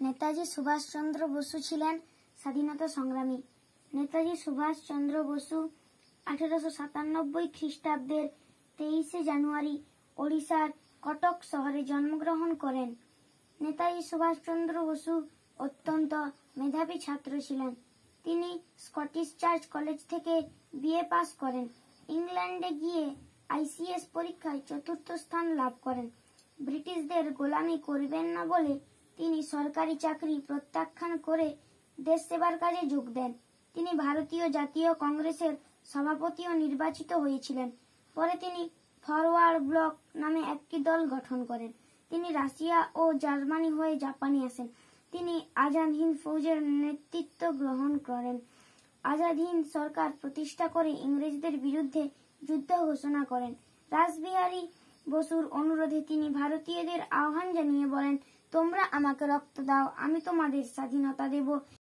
নেতাজি সুভাষচন্দ্র বসু ছিলেন স্বাধীনতা সংগ্রামী। নেতাজি সুভাষচন্দ্র বসু 1897 খ্রিস্টাব্দের 23 জানুয়ারি ওড়িশার কটক শহরে জন্মগ্রহণ করেন। নেতাজি সুভাষচন্দ্র বসু অত্যন্ত মেধাবী ছাত্র ছিলেন। তিনি স্কটিশ চার্চ কলেজ থেকে বিএ পাস করেন। ইংল্যান্ডে গিয়ে আইসিএস পরীক্ষায় 4র্থ স্থান লাভ করেন। ব্রিটিশদের গোলামি করবেন না বলে তিনি সরকারি চাকরি প্রত্যাখ্যান করে দেশ সেবার কাজে যোগ দেন। তিনি ভারতীয় জাতীয় কংগ্রেসের সভাপতিও নির্বাচিত হয়েছিলেন। পরে তিনি ফরওয়ার্ড ব্লক নামে একটি দল গঠন করেন। তিনি রাশিয়া ও জার্মানি হয়ে জাপানে আসেন। তিনি আজাদ হিন্দ ফৌজের নেতৃত্ব গ্রহণ করেন। আজাদ হিন্দ সরকার প্রতিষ্ঠা করে ইংরেজদের বিরুদ্ধে যুদ্ধ ঘোষণা করেন। রাসবিহারী বসুর অনুরোধে তিনি ভারতীয়দের আহ্বান জানিয়ে বলেন, তোমরা আমাকে রক্ত দাও, আমি তোমাদের স্বাধীনতা দেব।